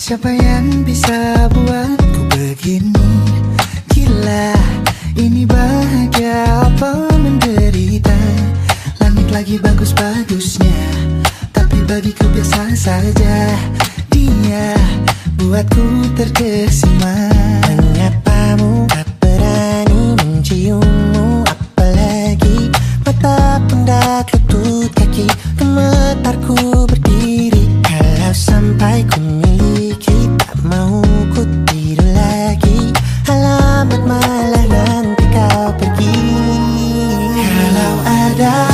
Siapa yang bisa buatku begini? Gila, ini bahagia apa menderita? Langit lagi bagus-bagusnya, tapi bagiku biasa saja. Dia buatku terkesima. Menyapamu, tak berani menciummu, apalagi mata pundak lutut kaki. Gemetarku berdiri kalau sampai ku miliki, tak mau ku tidur lagi. Alamat malah nanti kau pergi. Kalau ada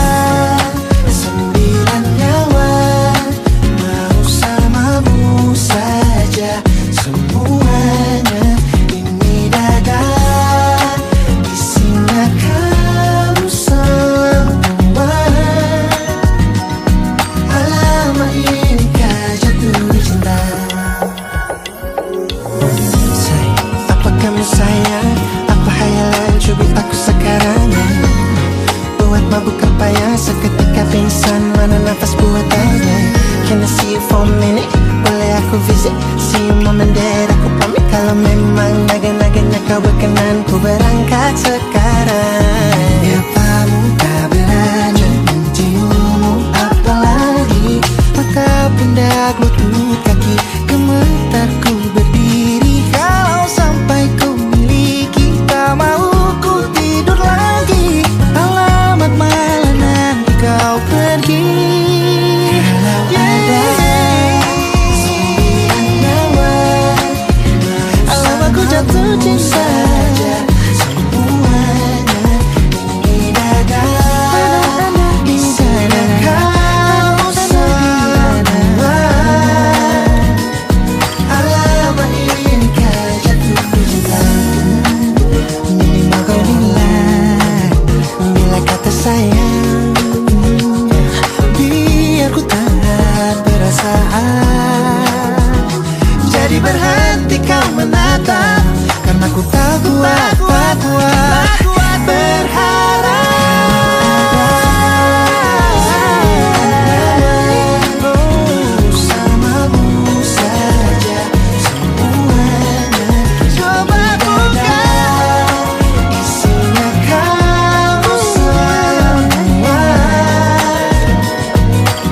9 nyawa, mau samamu saja semuanya. Ini dada isinya kamu semua. Alamak inikah jatuh cinta. Apa kamu sayang? Apa hayalan cubit aku sekarang? Buat mabuk apa yang seketika pingsan? Mana nafas buatannya? Can I see you for a minute? Boleh aku visit? See you mom and dad. Aku pamit kalau memang naga-naganya kau berkenan. Ku berangkat sekarang. Apamu tak berani menciummu, apalagi mata pundak lutut kaki. Gemetarku berdiri kalau sampai ku miliki, tak mau ku tidur lagi. Alamat malah nanti kau pergi. Kalau ada 9 nyawa, alamat ku jatuh cinta semuanya. Ini dada isinya kamu semua. Alamat inikah jatuh cinta. Minimal kau bilang bila kata sayang, biar ku tak perasaan. Jadi berhenti kau menatap, karena ku tak kuat berharap. Bersamamu saja semuanya. Coba buka, isinya kamu semua.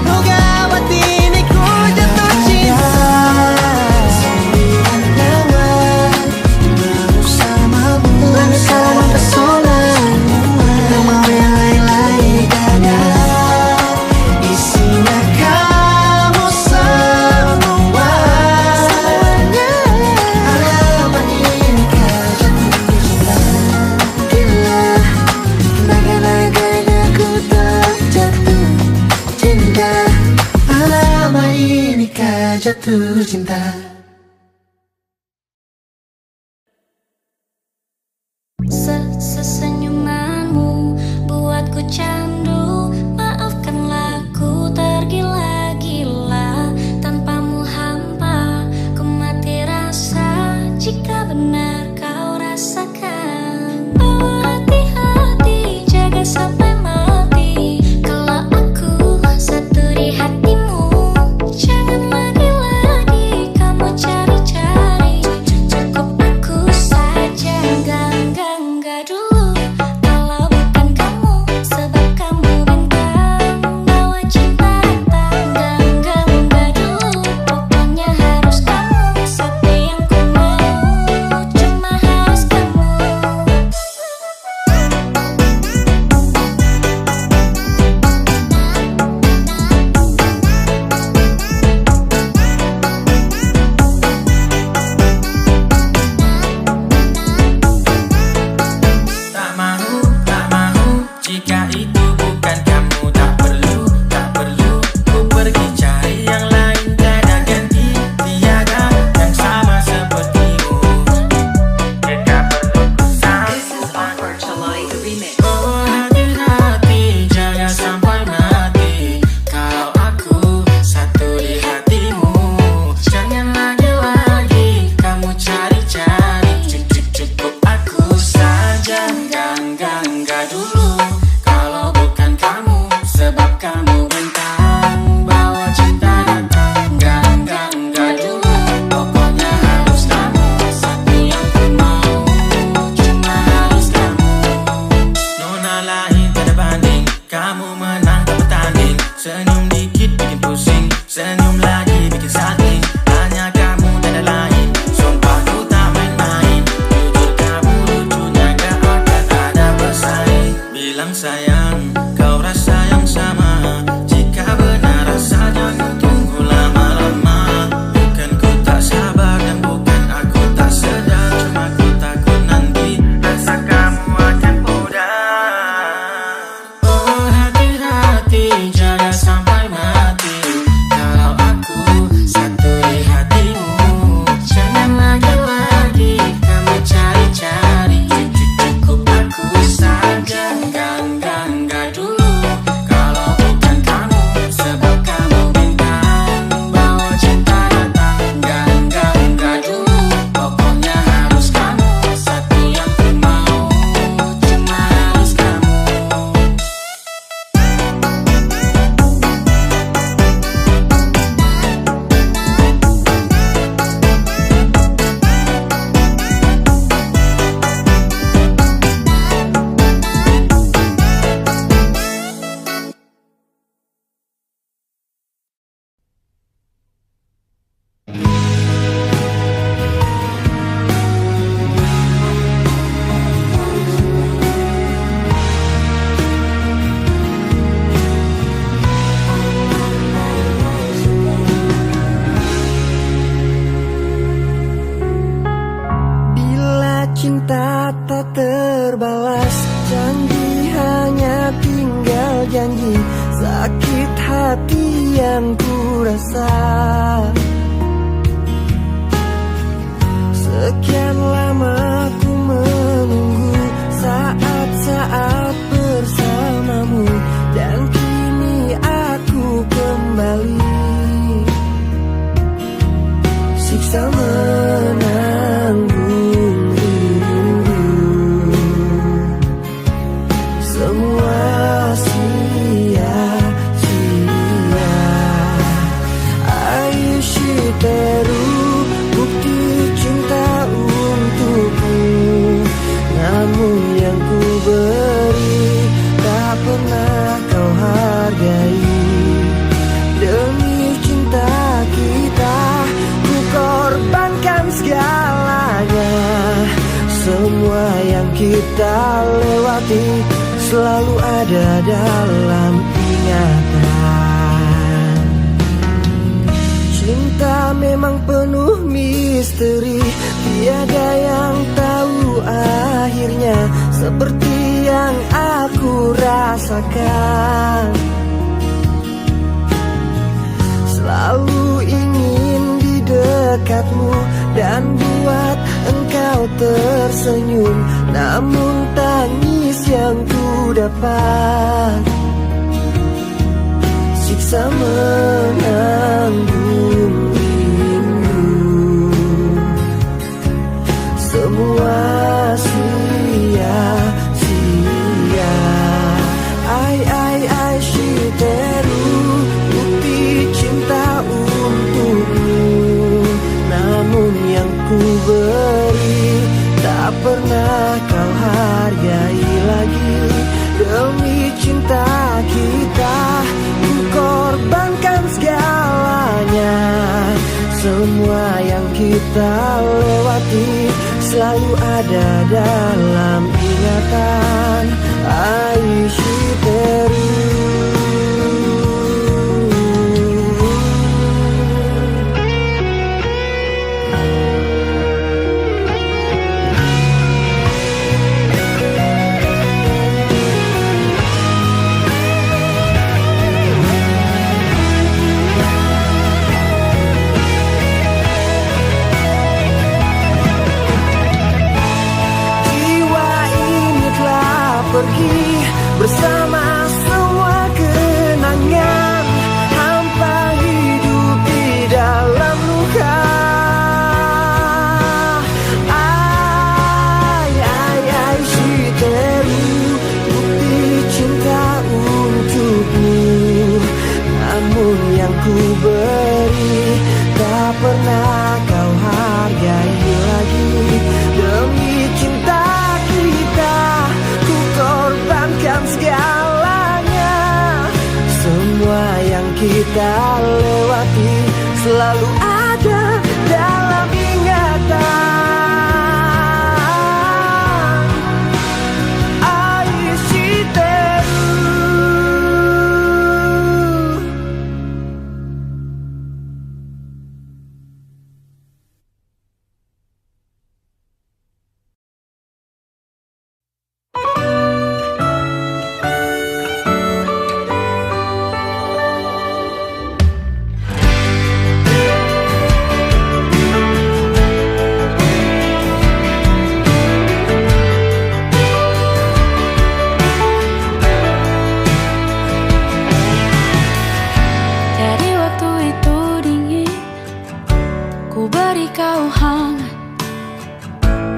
Oh gawat ini ku jatuh cinta. 9 nyawa, bersamamu sama pesona. Tak mau yang lain-lain. Dada isinya kamu semua. Alamat inikah jatuh cinta. Gila, naga-naganya ku tak jatuh cinta. Alamat inikah jatuh cinta. Sesenyumanmu buatku candu. Maafkanlah ku tergila-gila. Tanpamu hampa ku mati rasa. Jika benar kau rasakan, bawa hati-hati, jaga sampai mati. Kalau aku satu di hatimu, jangan lagi-lagi kamu cari-cari. Cukup aku saja, enggak dulu. Kalau bukan kamu, sebab kamu bintang bawa cinta datang. Enggak dulu. Pokoknya harus kamu, satu yang ku mau. Cuma sayang, kau rasa yang sama. Jika benar rasanya ku tunggu lama-lama. Bukan ku tak sabar dan bukan aku tak sedar, cuma ku takut nanti rasa kamu akan pudar. Oh hati-hati, jaga sampai mati. Kalau aku satu di hatimu, jangan lagi-lagi kamu cari-cari. Cukup aku saja, enggak dulu. Kalau bukan kamu, sebab kamu bintang bawa cinta datang. Enggak dulu. Pokoknya harus kamu, satu yang ku mau, cuma harus kamu. Bila cinta tak terbalas, janji hanya tinggal janji. Sakit hati yang ku rasa. Sekian lama ku menunggu saat-saat bersamamu, dan kini aku kembali. Siksa menanggung rindu, semua sia-sia. Aishiteru, bukti cinta untukmu. Namun yang ku beri tak pernah kau hargai. Demi cinta kita, ku korbankan segalanya. Semua yang kita lewati selalu ada dalam ingatan. Cinta memang penuh misteri, tiada yang tahu akhirnya. Seperti yang aku rasakan, selalu ingin di dekatmu dan buat engkau tersenyum. Namun tangis yang ku dapat, siksa menanggung rindu, semua sia-sia. Ai shiteru, bukti cinta untukmu. Namun yang ku beri tak pernah kau hargai lagi. Demi cinta kita, ku korbankan segalanya. Semua yang kita lewati selalu ada dalam ingatan. Aishiteru. Pergi bersama semua kenangan, hampa hidup di dalam luka. Shiteru, bukti cinta untukmu. Namun yang ku beri tak pernah kau hargai lagi. Demi cinta kita, ku korbankan segalanya. Semua yang kita lewati selalu ada dalam ingatan. Aishiteru.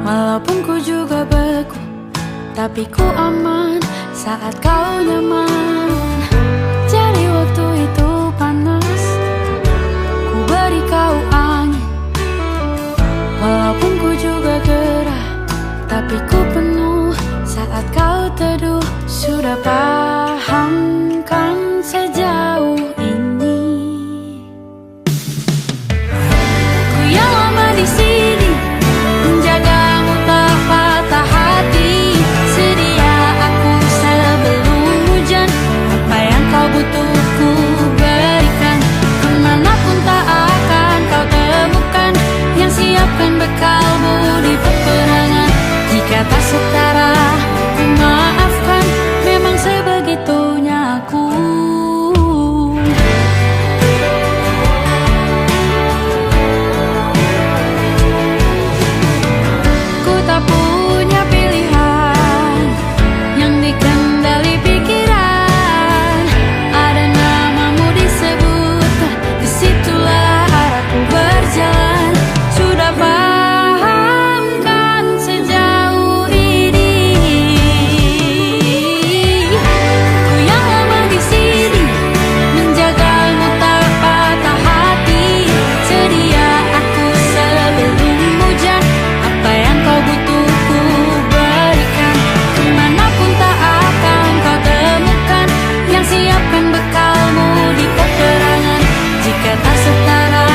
Walaupun ku juga beku, tapi ku aman saat kau nyaman. Jadi waktu itu panas, ku beri kau angin. Walaupun ku juga gerah, tapi ku penuh saat kau teduh. Sudah paham kan sejauh ini? Ku yang lama di sini menjagamu tak patah hati. Sedia aku sebelum hujan, apa yang kau butuh ku berikan. Kemanapun tak akan kau temukan yang siapkan bekalmu di peperangan. Jika tak setara, ku maafkan, memang sebegitunya aku. Ku tak punya pilihan yang dikendali pikiran. Ada namamu disebut, disitulah arahku berjalan. Sudah paham kan sejauh ini? Ku yang lama di sini menjagamu tak patah hati. Sedia aku sebelum hujan, apa yang kau butuh ku berikan. Kemanapun tak akan kau temukan yang siapkan bekalmu di peperangan. Jika tak setara,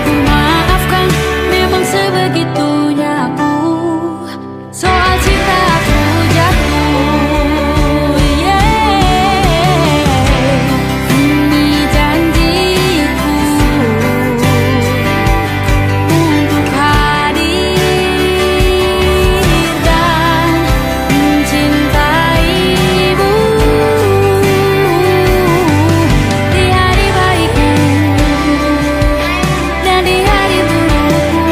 ku maafkan, memang sebegitunya aku. Soal cinta aku jatuh, ini janjiku untuk hadir dan mencintaimu di hari baikku dan di hari burukku.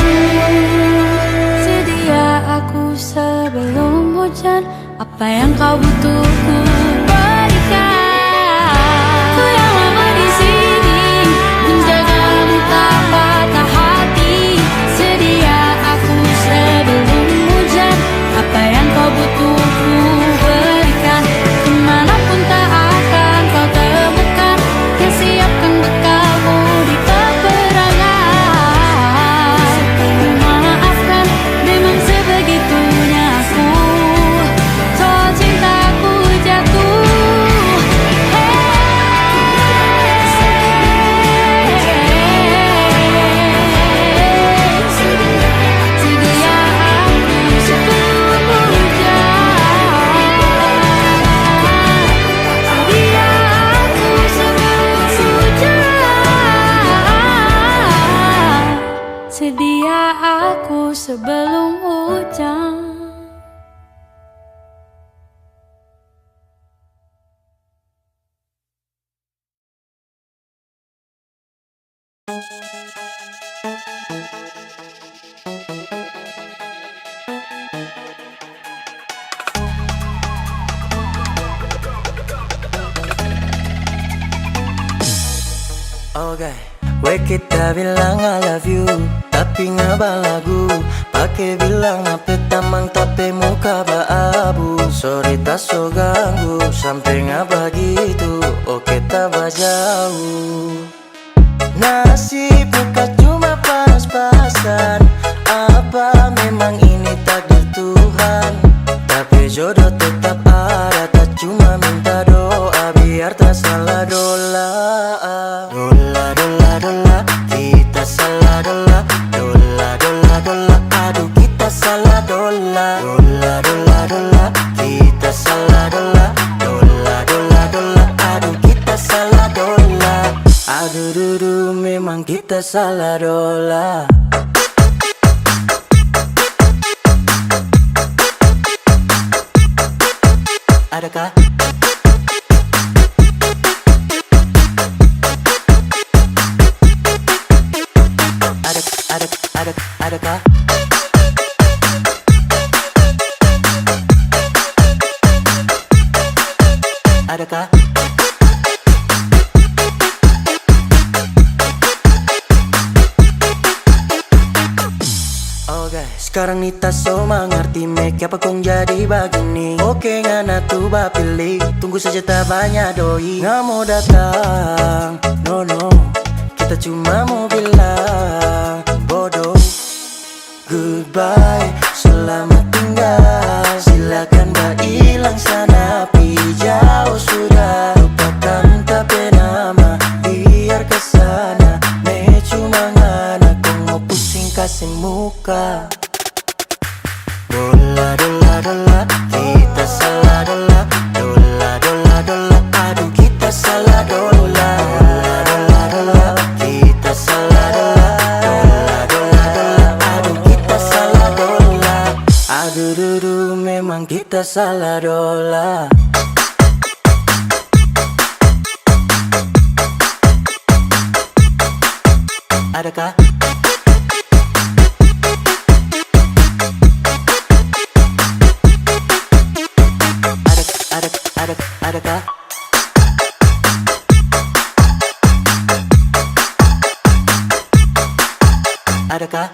Sedia aku sebelum hujan, apa yang kau butuh ku berikan. Ku yang lama di sini menjagamu tak patah hati. Sedia aku sebelum hujan, apa yang kau butuh ku berikan. Kemanapun tak akan kau temukan yang siapkan bekalmu di peperangan. Ku maafkan, memang sebegitunya aku. Soal cintaku jatuh, sedia aku sebelum hujan. Sedia aku sebelum hujan. Sedia aku sebelum hujan. Oke, we kita bilang I love you, tapi ngaba lagu. Pakai bilang apa tamang tapi muka abu. Sorry tak so ganggu, sampai ngaba gitu. Oke tak jauh. Nasib bukan cuma pas-pasan. Apa memang ini takdir Tuhan? Tapi jodoh tetap ada, tak cuma minta doa biar tak salah dola. Dola, dola, dola, kita salah dola. Dola, dola, dola, aduh kita salah dola. Dola, dola, dola, kita salah dola. Dola, dola, dola, aduh kita salah dola. Aduh dudu memang kita salah dola. Adakah? Adakah? Adakah? Oke, Sekarang nita so mengerti make apa kong jadi begini. Oke ngana tuh ba pilih, tunggu saja tak banyak doi. Nggak mau datang, no no, kita cuma mau bilang bodoh. Goodbye, selamat tinggal. Silakan berhilang sana, pi jauh sudah. Lupakan tapi nama, biar kesana. Me cuma ngana, kong mau pusing kasih muka. Dola dola dola, kita salah dola. Dola dola dola, aduh kita salah dola. Dola dola, kita salah dola. Dola dola dola, aduh kita salah dola. Aduh dudu, memang kita salah dola. Adakah? Adakah? Adakah?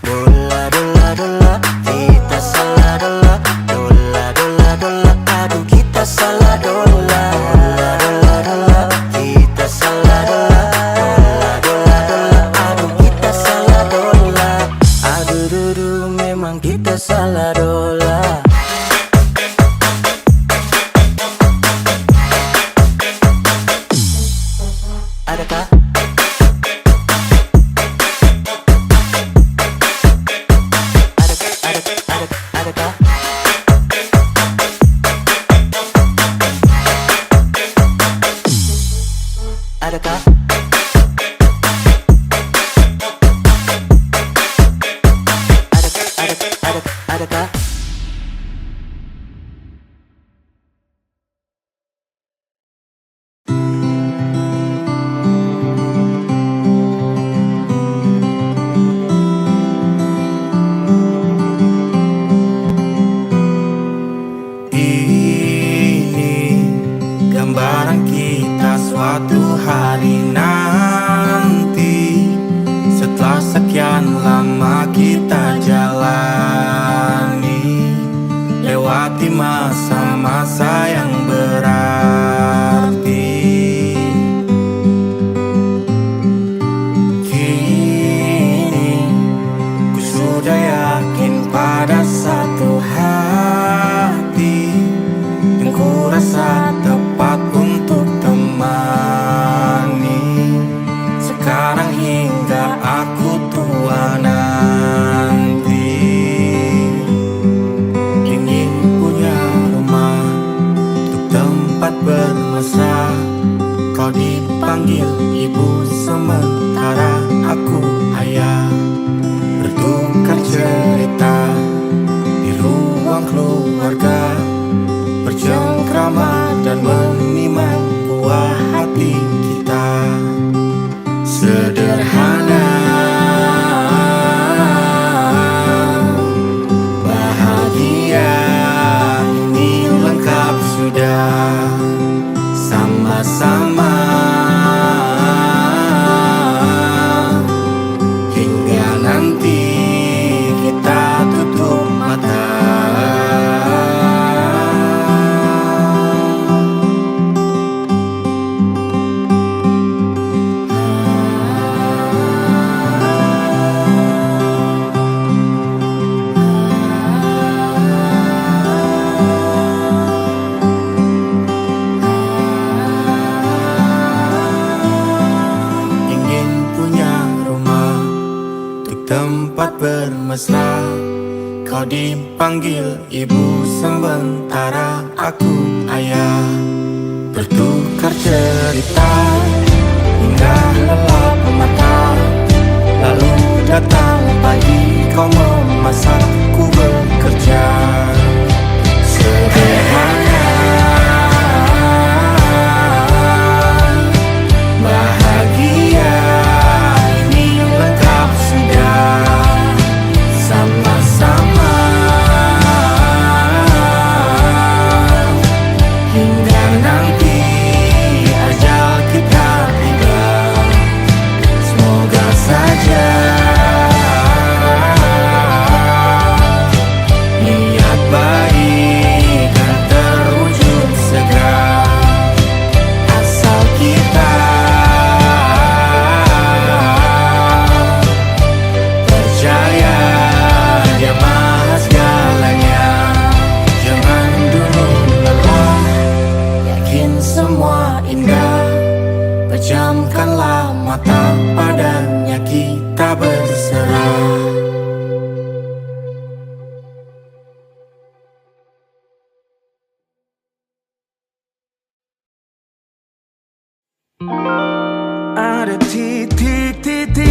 Dola dola dola, kita salah dola. Dola dola dola, aduh kita salah dola. Dola dola dola, kita salah dola. Dola dola dola, aduh kita salah dola. Aduh dudu, memang kita salah dola. Adakah? Adakah? Adakah? Adakah? Gambaran kita suatu hari nanti, setelah sekian lama kita jalani, lewati masa-masa yang berarti. Kini ku sudah yakin pada satu hati yang ku rasa tepat untuk temani. Sekarang hingga aku tua nanti, ingin punya rumah untuk tempat bermesra. Kau dipanggil ibu sementara aku ayah, bertukar cerita di ruang keluarga, bercengkrama dan menimang buah hati kita. Sederhana, bahagia, ini lengkap sudah. Sama-sama hingga nanti kita tutup mata. Tempat bermesra, kau dipanggil ibu sementara aku ayah, bertukar cerita hingga lelap mata. Lalu datang pagi, kau memasak, ku bekerja. Sederhana, bahagia, ini lengkap sudah. Sama-sama semua indah. Pejamkanlah mata, padanya kita berserah. Ada titik-titik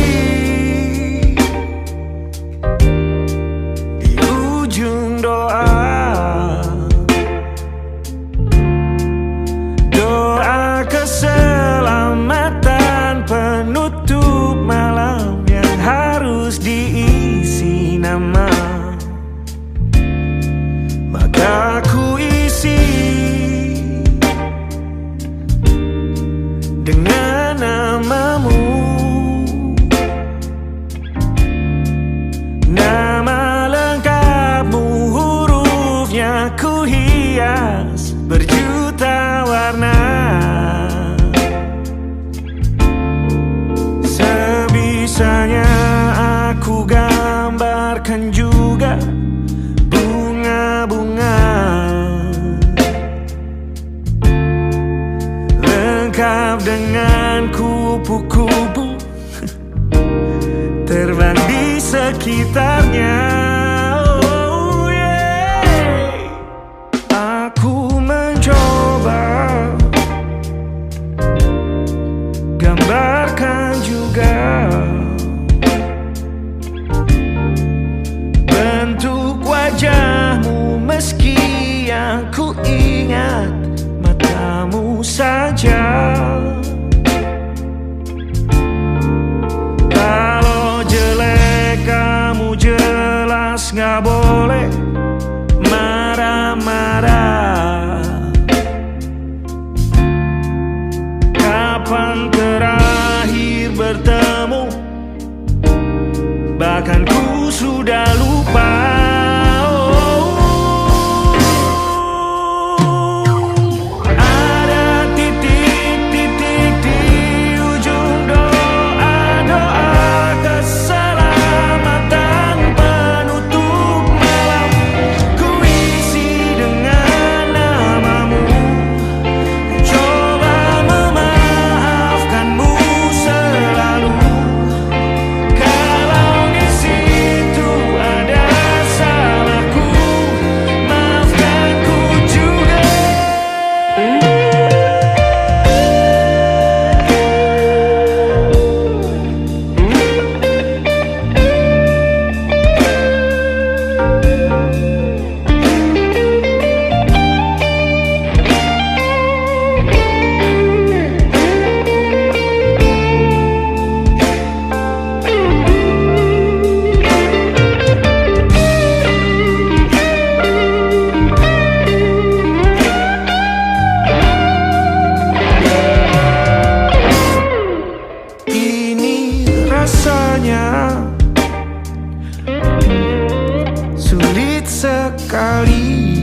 di ujung doa, doa keselamatan penutup malam yang harus diisi nama. Maka ku isi dengan namamu, nama lengkapmu, hurufnya ku hias berjuta warna. Sebisanya aku gambarkan juga bunga-bunga lengkap dengan kupu-kupu terbang di sekitarnya. Oh yeah. Aku mencoba gambarkan juga bentuk wajahmu, meski yang ku ingat matamu saja. Kalau jelek kamu jelas gak boleh marah-marah. Kapan terakhir bertemu, bahkan ku sudah lupa. Sulit sekali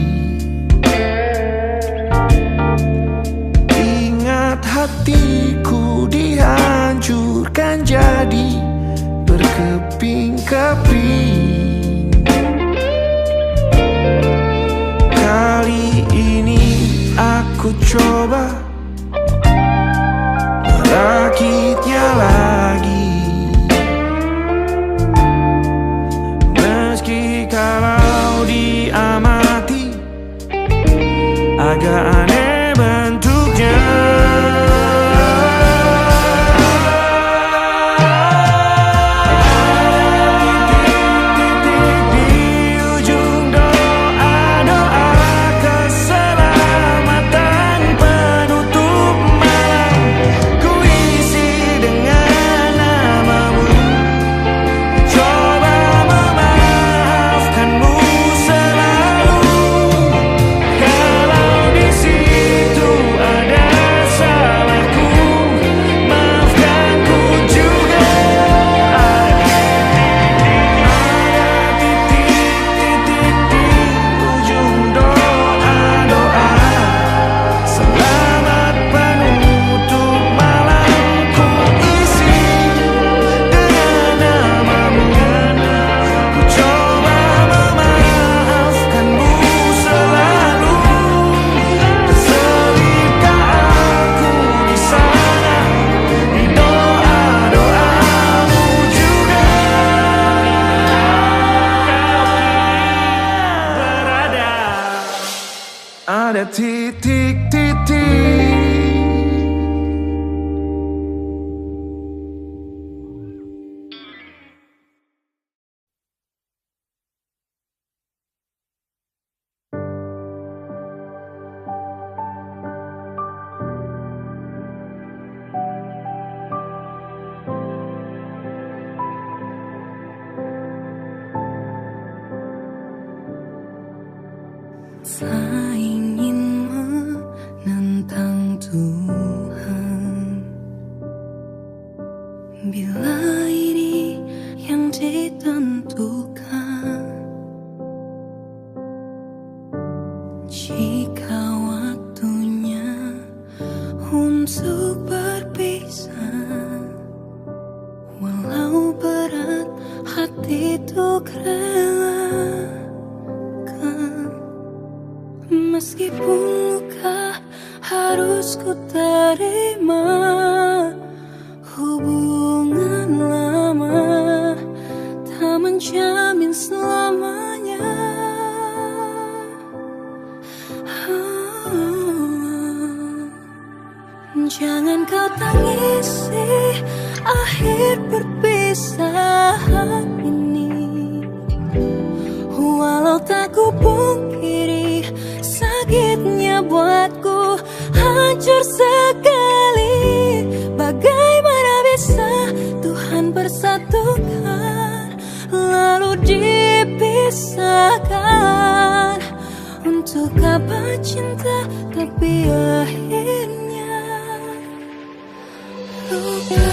ingat hatiku dihancurkan jadi berkeping-keping. Kali ini aku coba merakitnya lagi. Kalau diamati agak aneh bentuknya. Titik-titik di ujung doa, doa keselamatan penutup Rasa ingin menentang Tuhan, bila ini yang ditentukan. Jika waktunya untuk berpisah, walau berat hati untuk relakan, meskipun luka harus ku terima. Hubungan lama tak menjamin selamanya. Jangan kau tangisi akhir perpisahan ini, walau tak ku pungkiri sakitnya buatku hancur sekali. Bagaimana bisa Tuhan persatukan lalu dipisahkan? Untuk apa cinta tapi akhirnya luka.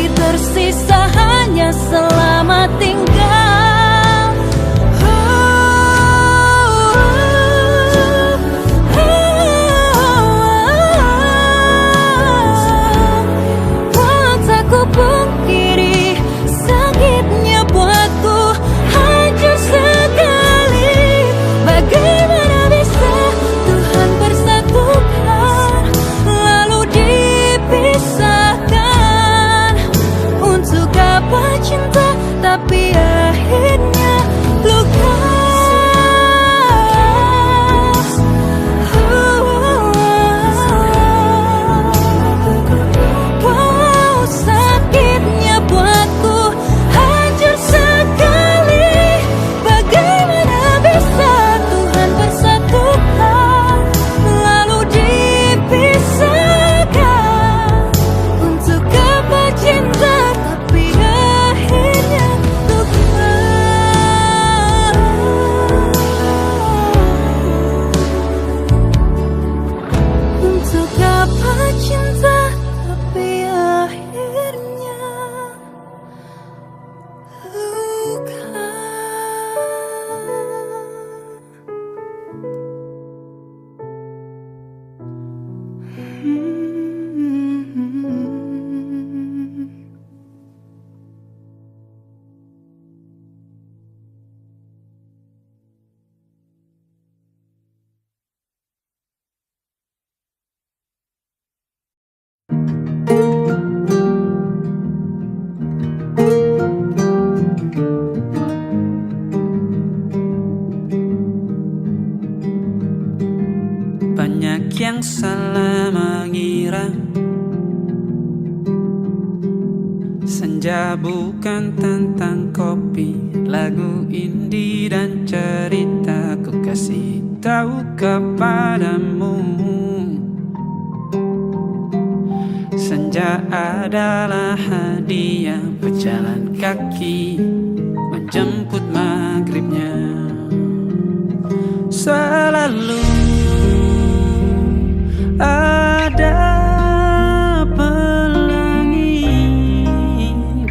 Tersisa hanya selamat tinggal. Tak ku pungkiri sakitnya buatku hancur sekali. Bagaimana bisa Tuhan persatukan lalu dipisahkan? Untuk apa cinta tapi akhirnya luka. Wow, sakitnya buatku hancur sekali. Bagaimana bisa Tuhan persatukan lalu dipisahkan? Untuk apa cinta tapi akhirnya luka. Untuk apa cinta tapi akhirnya luka. Banyak yang salah mengira senja bukan tentang kopi, lagu indie dan cerita. Ku kasih tahu kepadamu, senja adalah hadiah pejalan kaki menjemput maghribnya. Selalu ada pelangi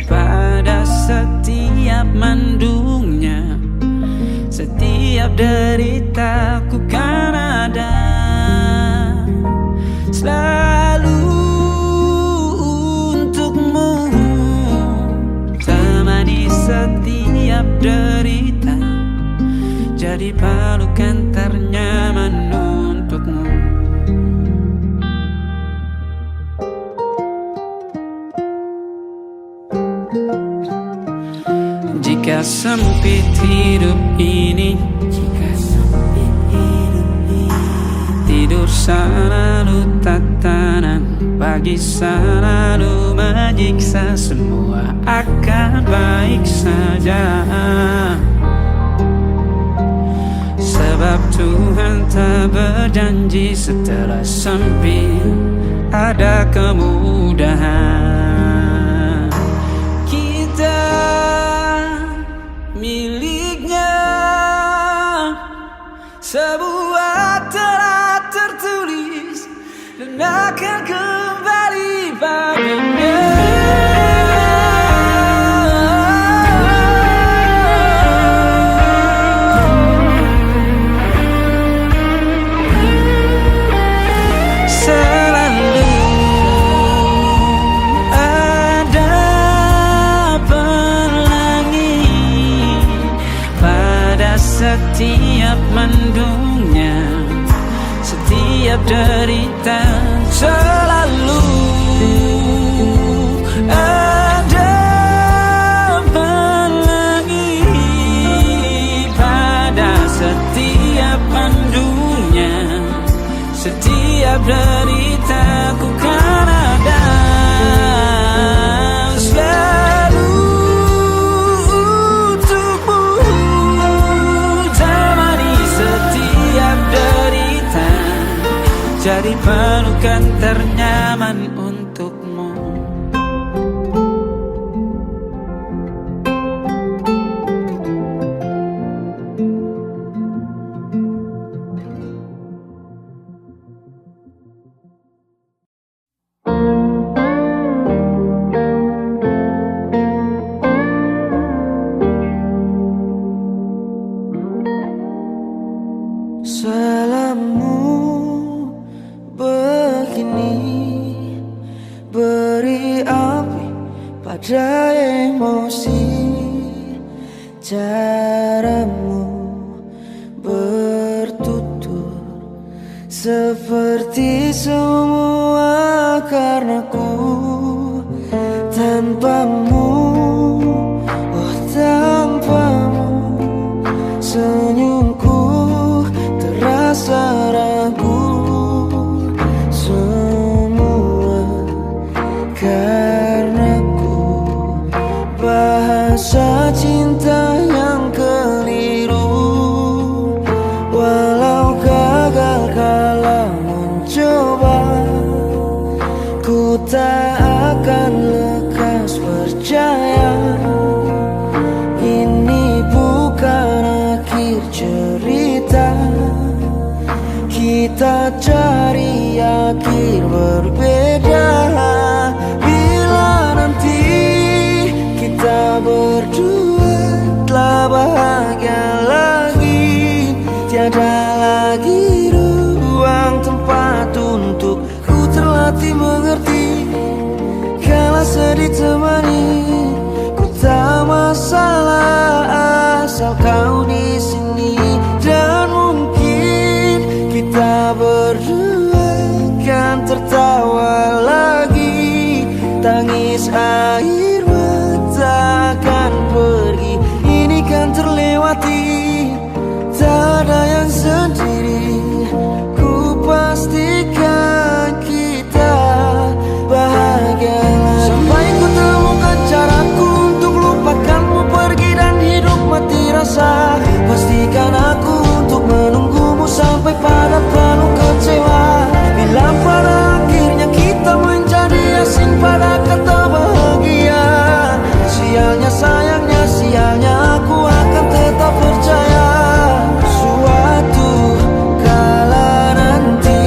pada setiap mendungnya. Setiap deritaku kan ada selalu untukmu, temani setiap derita, jadi pelukan ternyaman untukmu. Jika sempit hidup ini, tidur selalu tatanan, pagi selalu menyiksa, semua akan baik saja. Sebab Tuhan tak berjanji setelah sempit ada kemudahan. Kita miliknya, sebuah telah tertulis dan akan kembali padanya. Selalu ada pelangi pada setiap mendungnya, setiap derita. Selalu ada pelangi pada setiap mendungnya, setiap deritaku kan ada. Selalu untukmu, temani setiap derita, jadi pelukan ternyaman untukmu. Salammu begini, beri api pada emosi. Caramu bertutur seperti semua karenaku. Tanpamu, oh tanpamu, senyumku terasa ragu. Semua karenaku, bahasa cinta yang keliru. Walau gagal kala mencoba, ku tak akan lekas percaya. Ini bukan akhir cerita, kita cari akhir berbeda. Bila nanti kita berdua telah bahagia lagi, tiada lagi ruang tempat untuk ku terlatih mengerti. Kala sedih temani, ku tak masalah asal kau di sini. Dan mungkin kita berdua kan tertawa lagi, tangis air mata akan pergi. Ini kan terlewati, tak ada yang sendiri. Ku pastikan kita bahagia lagi. Sampai ku temukan caraku untuk lupakanmu pergi dan hidup mati rasa. Pastikan aku untuk menunggumu sampai pada penuh kecewa. Bila pada akhirnya kita menjadi asing pada kata bahagia, sialnya sayangnya sialnya aku akan tetap percaya. Suatu kala nanti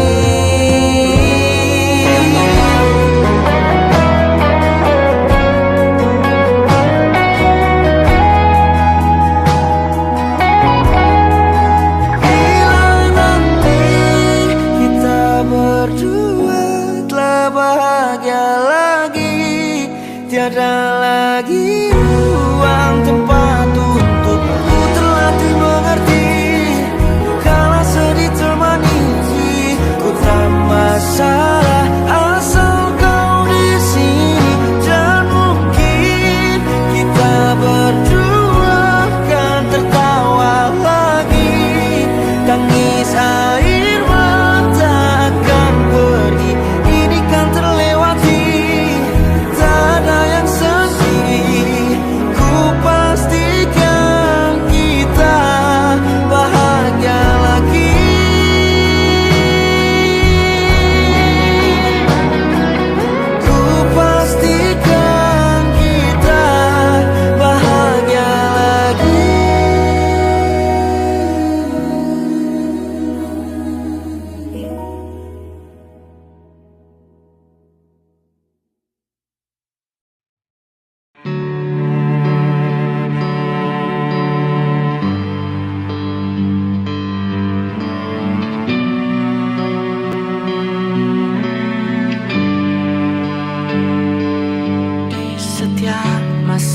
berdua telah bahagia lagi, tiada lagi ruang tempat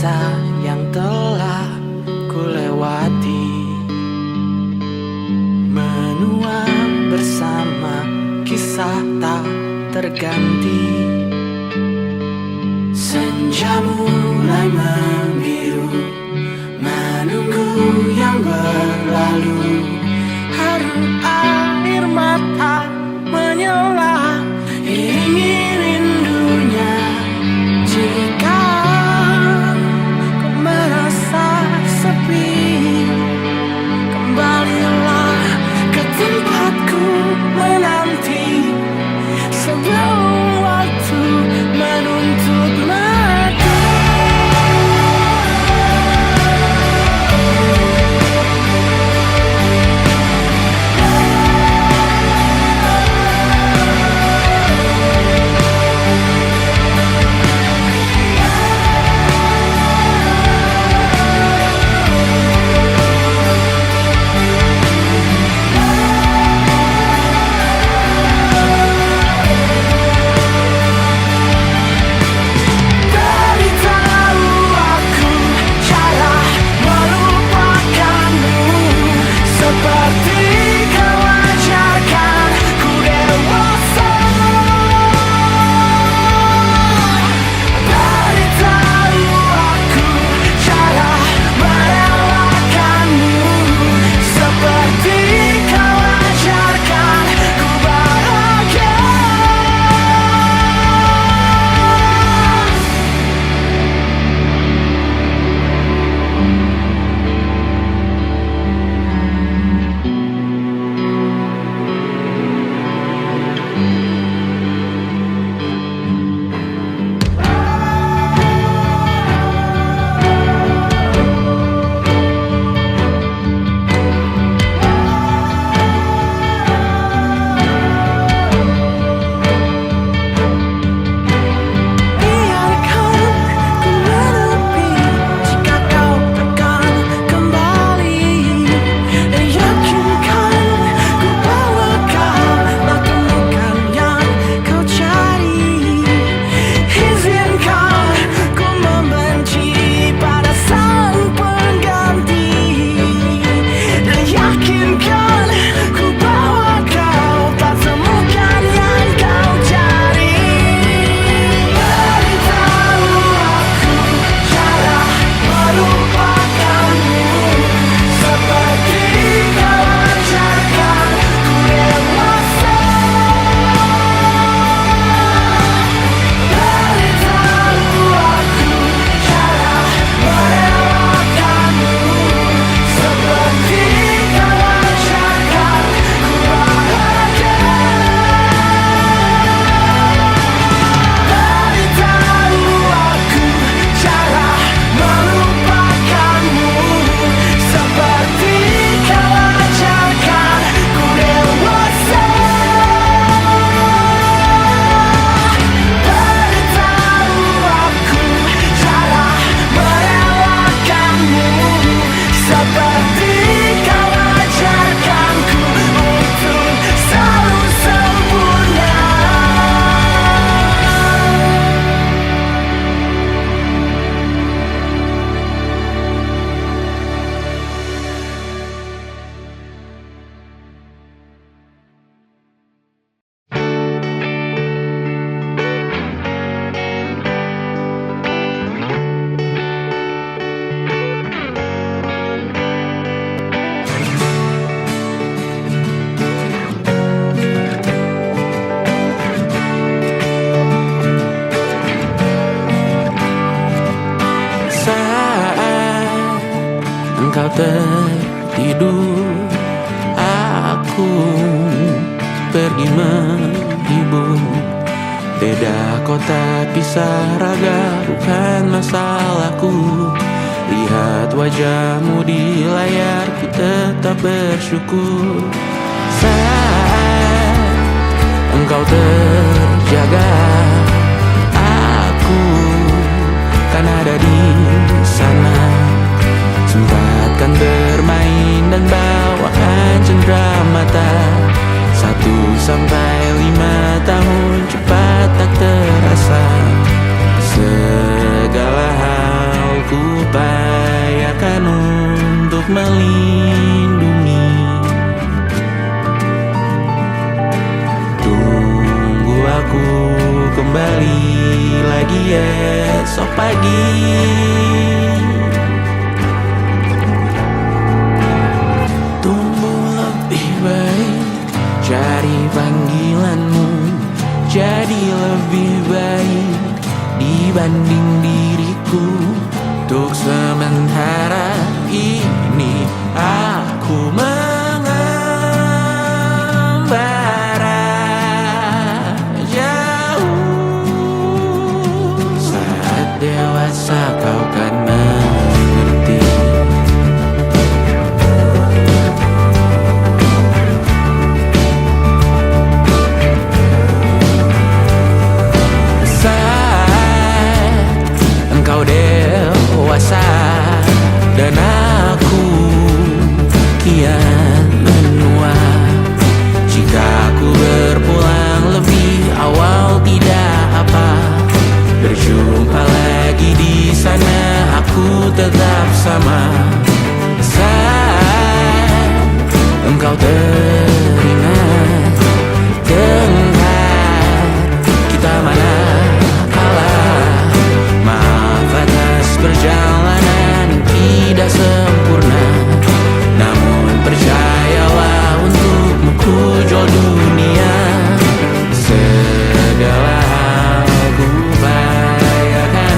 masa yang telah ku lewati, menua bersama kisah tak terganti. Senja mulai membiru, menunggu yang berlalu. Haru air mata menyela, iringi rindunya. Jika kau merasa sepi, kembalilah ke tempatku menanti, sebelum waktu menuntut mati. Engkau tertidur, aku pergi menghibur. Beda kota pisah raga bukan masalahku. Lihat wajahmu di layar, ku tetap bersyukur. Saat engkau terjaga, aku kan ada di sana. Sempatkan bermain dan bawakan cenderamata. 1-5 tahun cepat tak terasa. Segala hal ku kupayakan untuk melindungi. Tunggu aku kembali lagi esok pagi. Tumbuh lebih baik, cari panggilanmu, jadi lebih baik dibanding diriku. Untuk sementara ini aku mengembara jauh. Saat dewasa kau kan mengerti. Saat engkau dewasa dan aku kian menua. Jika aku berpulang lebih awal tidak apa, berjumpa lagi di sana aku tetap sama. Saat engkau teringat dengar kita mana kalah. Maaf atas perjalanan tidak sempurna, namun percayalah untukmu ku jual dunia. Segala hal ku upayakan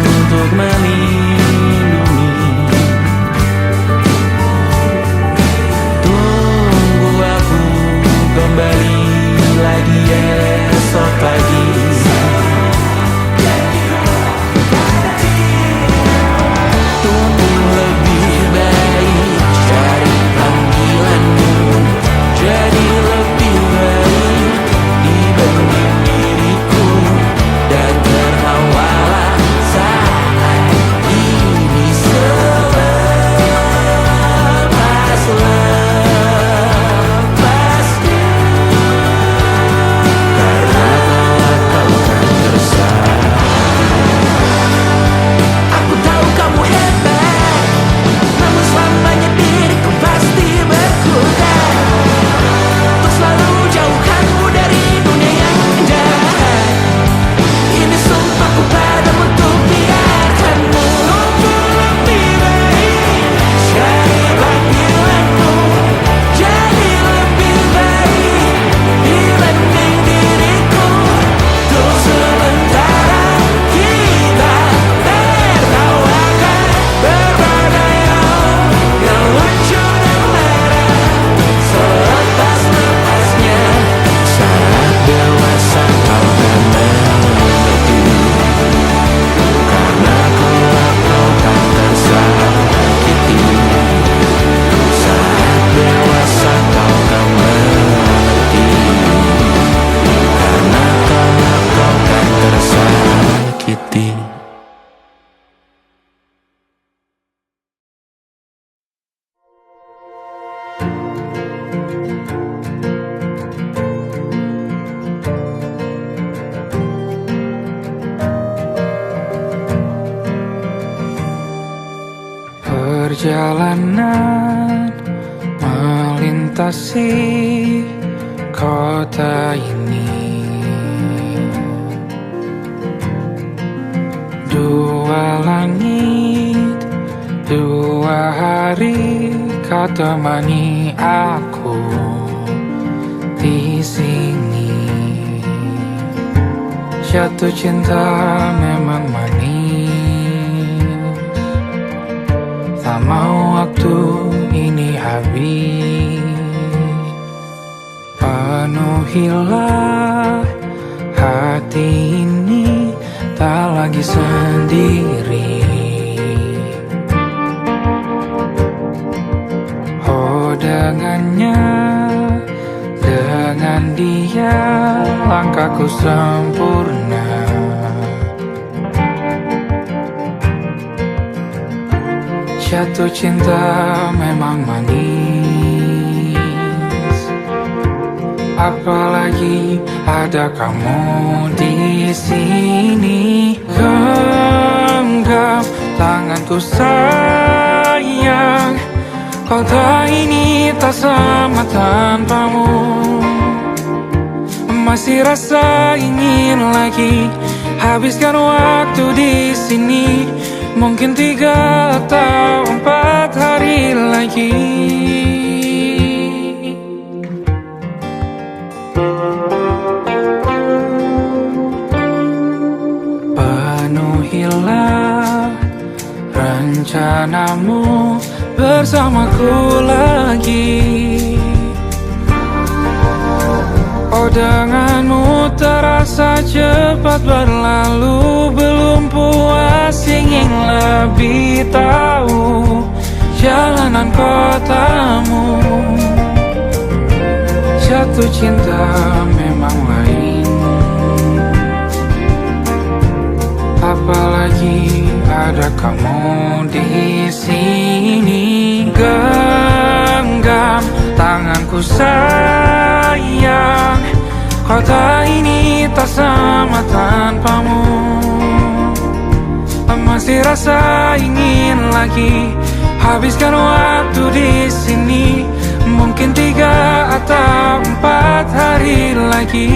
untuk melindungi. Tunggu aku kembali lagi esok pagi. Tumbuh lebih baik, cari panggilanmu, jadi lebih baik dibanding diriku. Dan tertawalah saat ini selepas-lepasnya. Karena kau kan tersayang. Aku tahu kamu hebat, namun selamanya diriku pasti berkutat. Untuk selalu jauhkanmu dari dunia yang indah. Ini sumpahku padamu untuk biarkanmu tumbuh lebih baik, cari panggilanmu, jadi lebih baik dibanding diriku. Untuk sementara kita tertawakan berbagai hal yang lucu dan marah selepas-lepasnya. Saat dewasa kau kan mengerti, karena kelak kau kan tersakiti. Saat dewasa kau kan mengerti, karena kelak kau kan tersakiti. Perjalanan melintasi kota ini, dua langit, dua hari kau temani aku di sini. Jatuh cinta memang manis, tak mau waktu ini habis. Penuhilah hati ini, tak lagi sendiri. Oh dengannya, dengan dia langkahku sempurna. Jatuh cinta memang manis, apalagi ada kamu di sini. Genggam tanganku sayang. Kota ini tak sama tanpamu. Masih rasa ingin lagi habiskan waktu di sini. Mungkin 3 atau 4 hari lagi. Penuhilah rencanamu bersamaku lagi. Oh, denganmu terasa cepat berlalu. Belum puas ingin lebih tahu jalanan kotamu. Jatuh cinta memang lain, apalagi ada kamu di sini. Genggam tanganku sayang, kota ini tak sama tanpamu. Masih rasa ingin lagi habiskan waktu di sini. Mungkin 3 atau 4 hari lagi.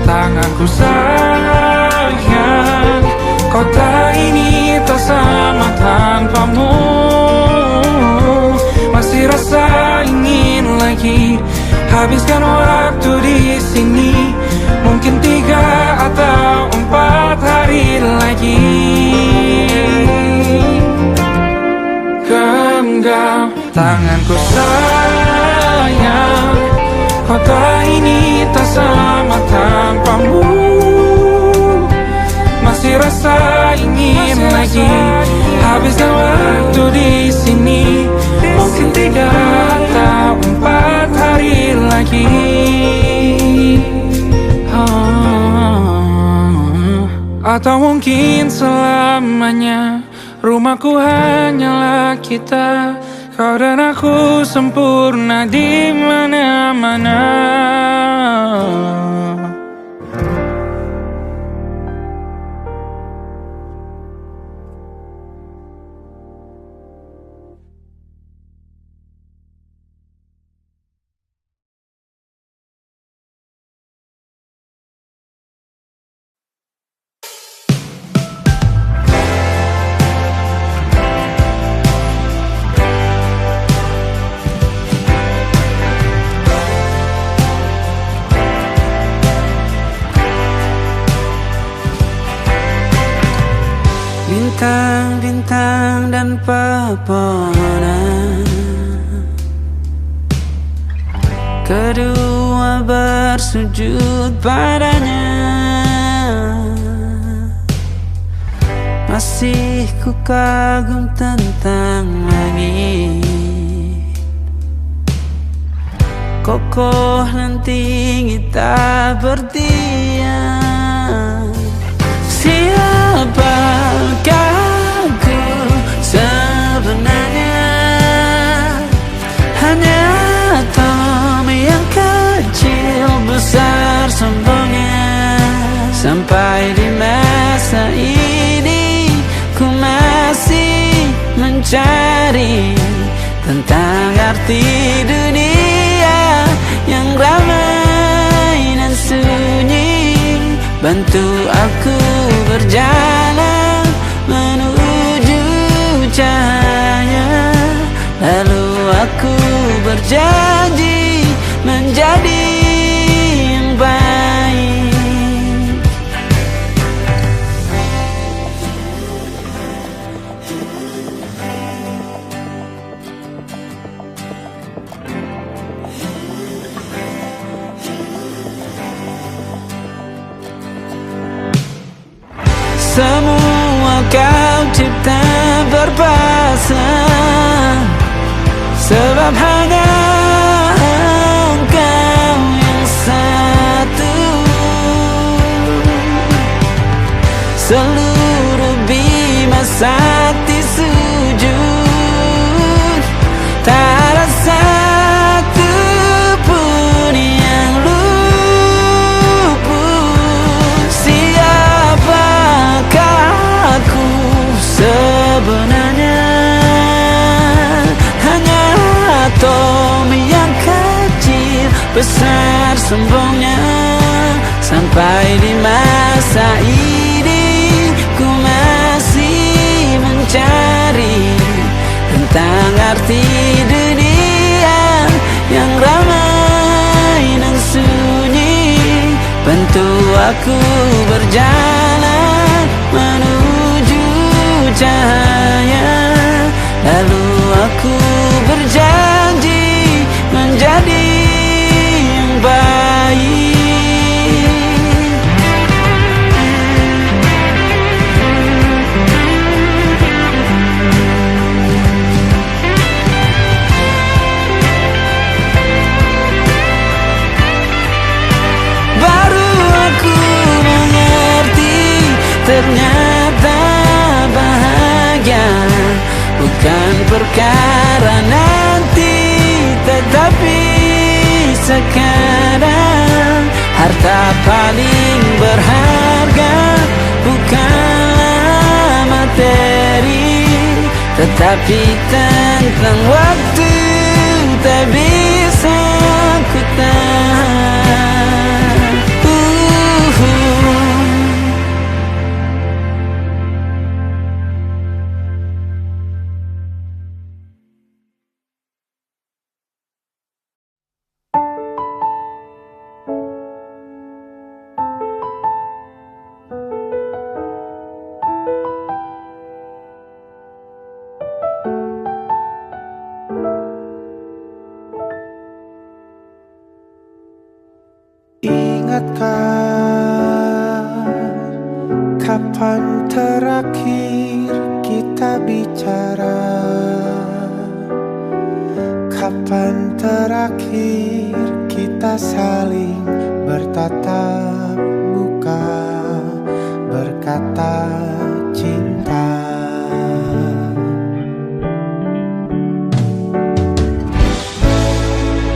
Tanganku sayang, kota ini tak sama tanpamu. Masih rasa ingin lagi habiskan waktu di sini. Mungkin 3 atau 4 hari lagi. Genggam tanganku sayang, kota ini tak sama tanpamu. Masih rasa ingin lagi habiskan waktu di sini. Mungkin 3 atau 4 hari lagi. Atau mungkin selamanya. Rumahku hanyalah kita, kau dan aku sempurna di mana-mana. Bintang-bintang dan pepohonan, kedua bersujud padanya. Masih ku kagum tentang langit, kokoh dan tinggi tak berdiam. Siapakah aku sebenarnya? Hanya atom yang kecil besar sombongnya. Sampai di masa ini ku masih mencari tentang arti dunia yang ramai dan sunyi. Bantu aku berjalan menuju cahaya. Lalu aku berjanji menjadi yang baik. Semua cipta berpasang, sebab hanya engkau yang satu. Seluruh bima sakti sujud, tak ada satu pun yang luput. Siapakah aku sebenarnya? Hanya atom yang kecil, besar sombongnya. Sampai di masa ini ku masih mencari tentang arti dunia yang ramai dan sunyi. Bantu aku berjalan menuju cahaya, lalu aku berjanji menjadi yang baik. Ternyata bahagia bukan perkara nanti, tetapi sekarang. Harta paling berharga bukanlah materi, tetapi tentang waktu tak bisa ku tahan. Ingatkah kapan terakhir kita bicara? Kapan terakhir kita saling bertatap muka, berkata cinta?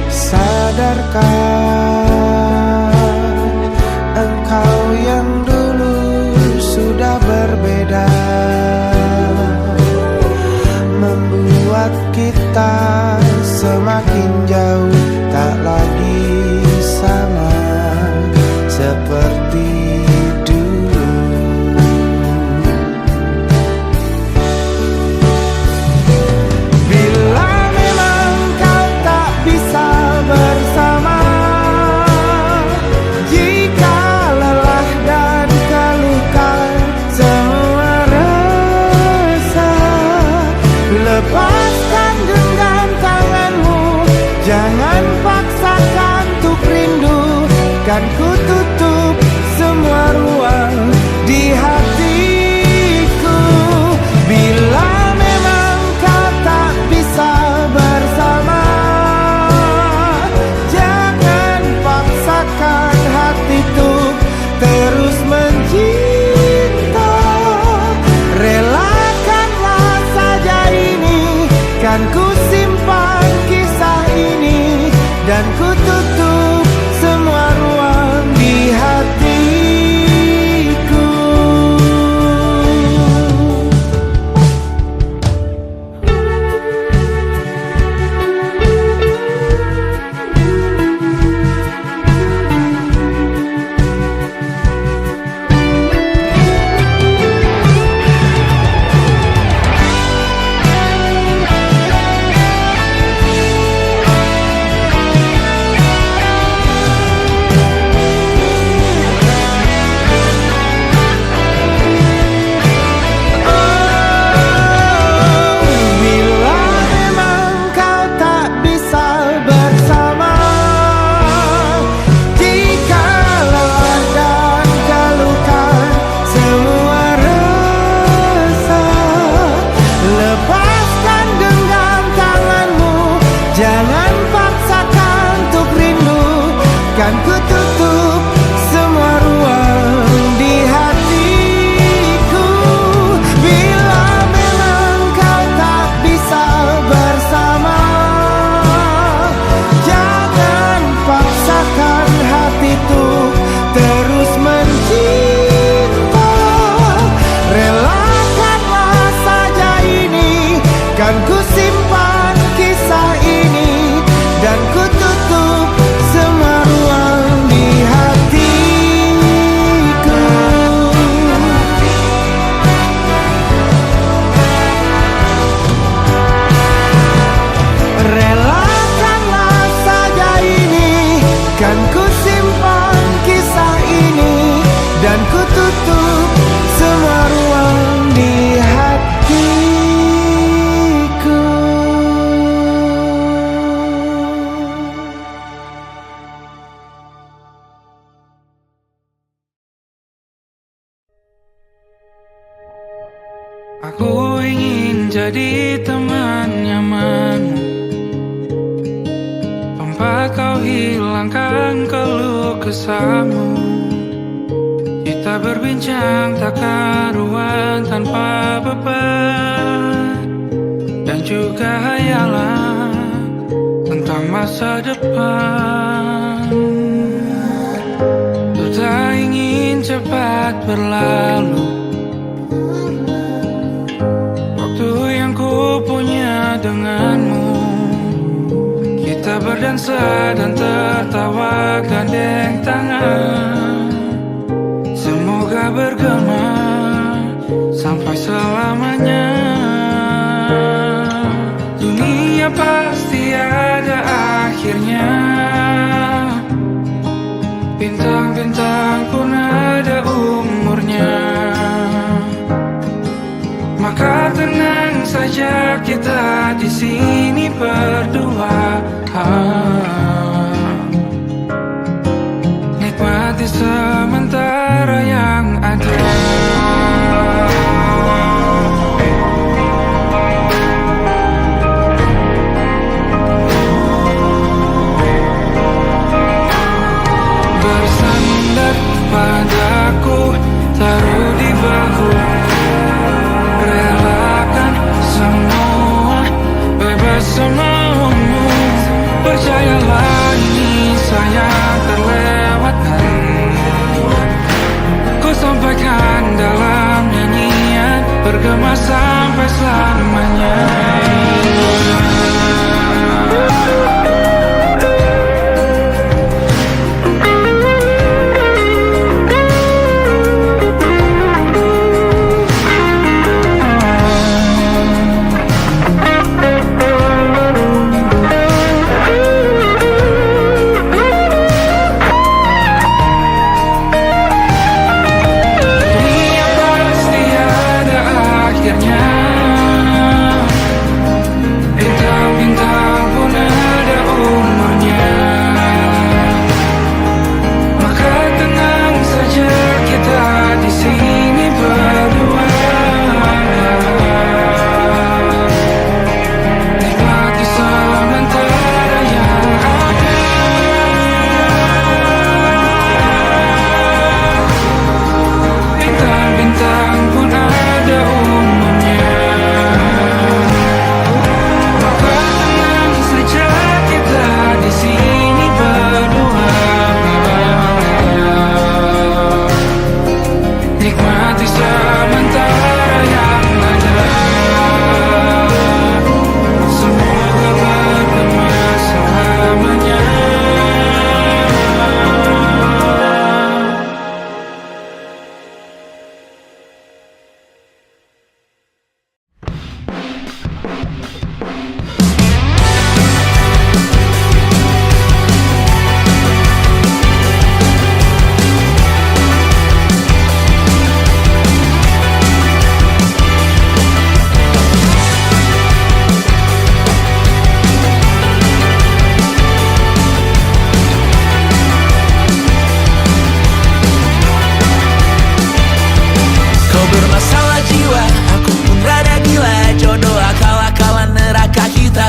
Sadarkah engkau yang dulu sudah berbeda, membuat kita semakin jauh, tak lagi sama seperti dulu. Bila memang kau tak bisa bersama, jika lelah dan keluhkan semua rasa, lepaskan genggam tanganmu, jangan paksakan untuk rindu. Kan ku tutup semua ruang di hatiku. Bila memang kau tak bisa bersama, jangan paksakan hati untuk terus mencinta. Relakanlah saja ini dan ku tutup semua ruang di hatiku. Bila memang kau tak bisa bersama, jangan paksakan hati tuh terus mencinta. Relakanlah saja ini, kan ku simpan kisah ini, dan ku tutup semua ruang di hatiku. Relakanlah saja ini, kan ku simpan kisah ini, dan ku tutup semua ruang di hatiku. Aku ingin jadi teman nyamanmu, tempat kau hilangkan keluh kesahmu. Kita berbincang tak karuan tanpa beban, dan juga hayalan tentang masa depan. Ku tak ingin cepat berlalu waktu yang ku punya denganmu. Kita berdansa dan tertawa gandeng tangan, semoga bergema sampai selamanya. Dunia pasti ada akhirnya, bintang-bintang pun ada umurnya. Maka tenang saja kita di sini berdua, nikmati sementara yang ada. Bersandar padaku, taruh di bahu, relakan semua, bebas semaumu. Percayalah ini sayang terlewatkan, ku sampaikan dalam nyanyian, bergema sampai selamanya.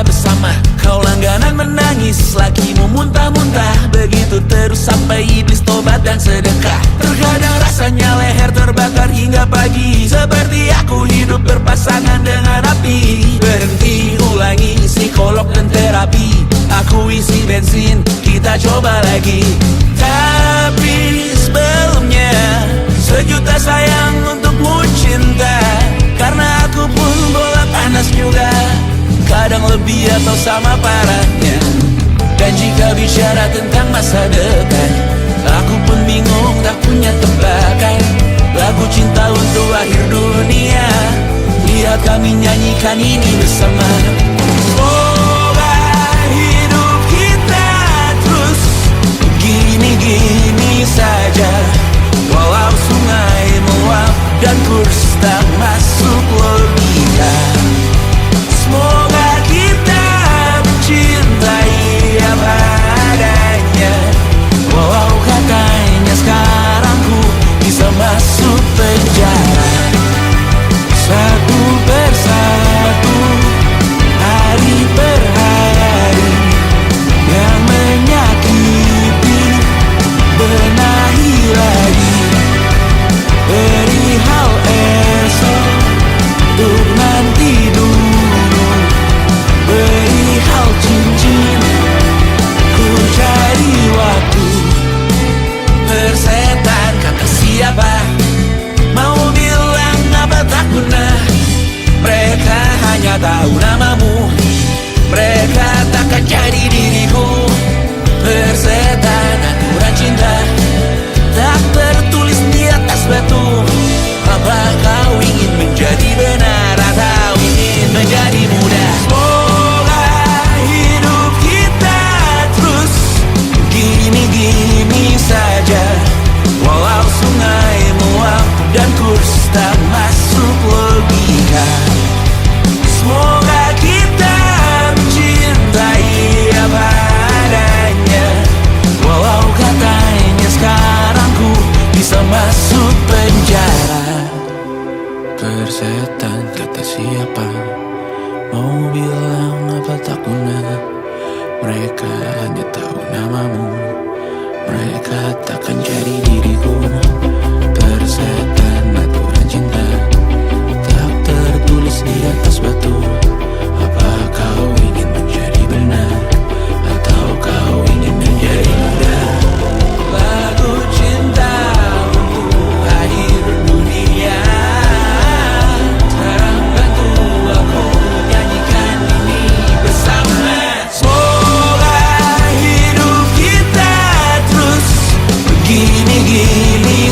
bersama. Kau langganan menangis, lakimu muntah-muntah begitu terus sampai iblis tobat dan sedekah. Terkadang rasanya leher terbakar hingga pagi, seperti aku hidup berpasangan dengan api. Berhenti, ulangi psikolog dan terapi. Aku isi bensin, kita coba lagi. Tapi sebelumnya, sejuta sayang untukmu cinta. Karena aku pun bola panas juga, kadang lebih atau sama parahnya. Dan jika bicara tentang masa depan, aku pun bingung tak punya tebakan. Lagu cinta untuk akhir dunia, lihat kami nyanyikan ini bersama. Semoga hidup kita terus gini-gini saja, walau sungai meluap dan kurs tak masuk logika. Semoga kita mencintai apa adanya, walau katanya sekarang ku bisa masuk penjara. Satu persatu, hari per hari, yang menyakiti benahi lagi. Perihal esok, untuk nanti dulu. Perihal cincin, ku cari waktu. Persetan kata siapa, mau bilang apa tak guna. Mereka hanya tahu namamu, mereka takkan jadi diriku. Persetan aturan cinta, tak tertulis di atas batu. Apa kau ingin menjadi benar atau ingin menjadi muda? Semoga hidup kita terus gini-gini saja, walau sungai meluap dan kurs tak masuk logika. Semoga kita mencintai apa adanya, walau katanya sekarang ku bisa masuk penjara. Persetan kata siapa, mau bilang apa tak guna. Mereka hanya tahu namamu, mereka takkan jadi diriku. Persetan aturan cinta, tak tertulis di atas batu. Apa kau ingin menjadi benar, atau kau ingin menjadi muda? Lagu cinta untuk akhir dunia, sekarang bantu aku nyanyikan ini bersama. Semoga hidup kita terus begini-gini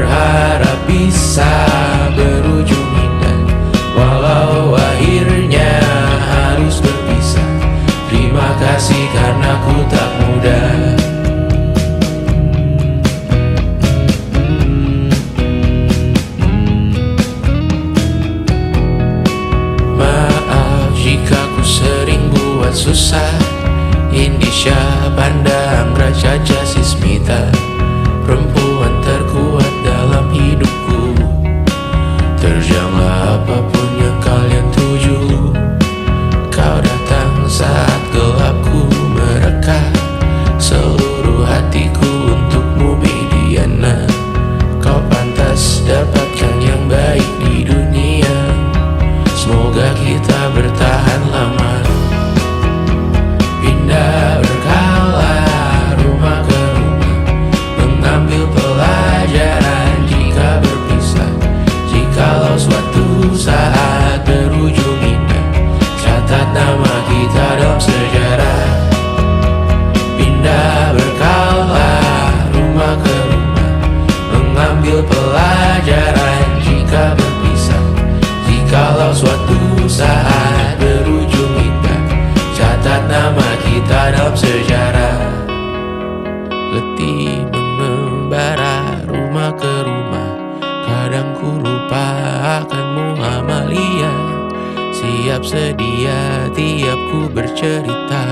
berharap bisa berujung indah, walau akhirnya harus berpisah. Terima kasih karena ku tak mudah. Maaf jika ku sering buat susah. Indisha pandang Raja Jasismita, perempuan terkuat dalam hidupku. Terjanglah apapun yang kalian tuju. Kau datang saat gelapku mereka, seluruh hatiku untukmu Mediana. Kau pantas dapatkan yang baik di dunia. Semoga kita bertahan lama. Pindah berkala rumah ke rumah, mengambil pelajaran jika berpisah. Jikalau suatu saat berujung indah, catat nama kita dalam sejarah. Pindah berkala rumah ke rumah, mengambil pelajaran jika berpisah. Jikalau suatu saat berujung indah, catat nama kita dalam sejarah. Letih mengembara rumah ke rumah, kadang ku lupa akanmu Amalia. Siap sedia tiap ku bercerita,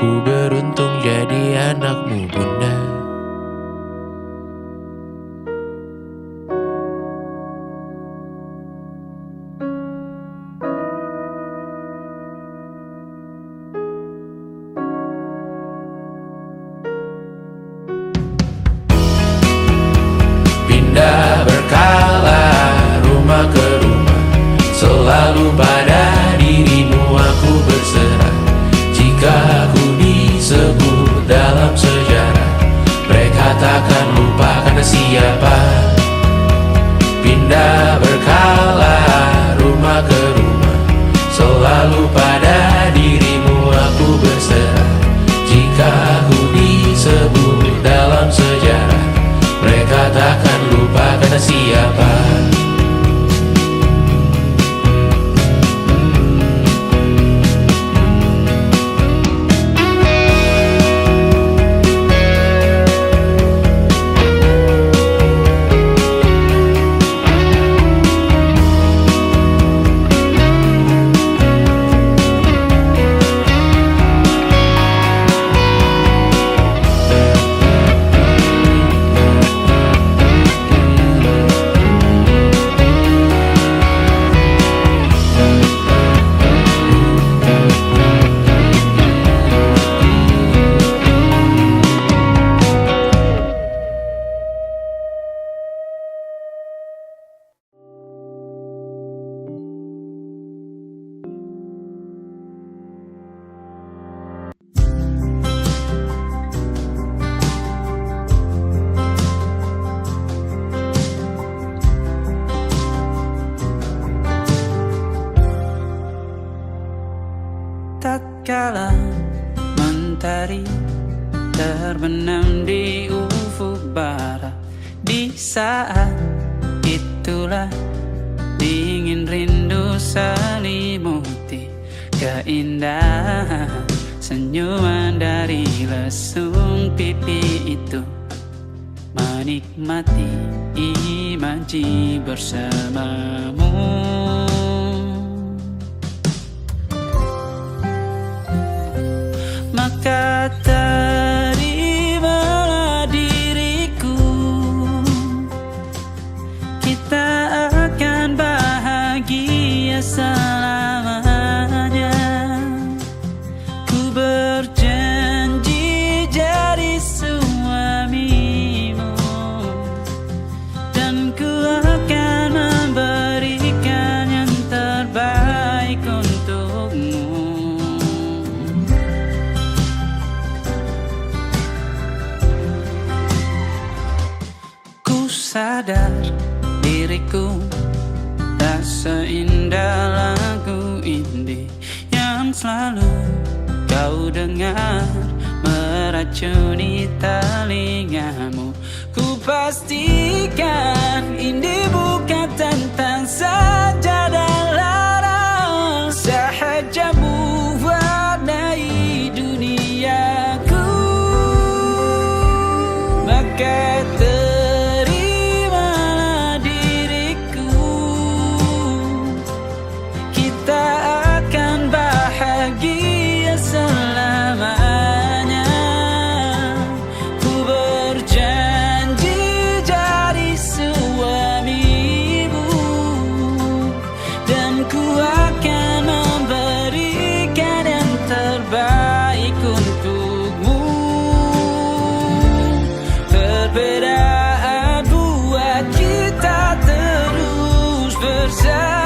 ku beruntung jadi anakmu bunda. Pindah berkala rumah ke rumah, selalu pada dirimu aku berserah. Jika aku disebut dalam sejarah, mereka takkan lupa karena siapa. Pindah berkala rumah ke rumah, selalu pada dirimu aku berserah. Jika aku disebut dalam sejarah, mereka takkan lupa karena siapa. Tatkala mentari terbenam di ufuk barat, di saat itulah dingin rindu selimuti keindahan senyuman dari lesung pipi itu. Menikmati imaji bersamamu, maka terimalah diriku. Kita akan bahagia selamanya. Ku berjanji jadi suamimu, dan ku akan memberikan yang terbaik untukmu. Sadar diriku tak seindah lagu indie yang selalu kau dengar meracuni telingamu. Ku pastikan ini bukan tentang saja dan larang, sahaja mewarnai duniaku. Maka terimalah diriku, kita akan bahagia selamanya. Ku berjanji jadi suamimu, dan ku akan memberikan yang terbaik untukmu. Perbedaan buat kita terus bersama.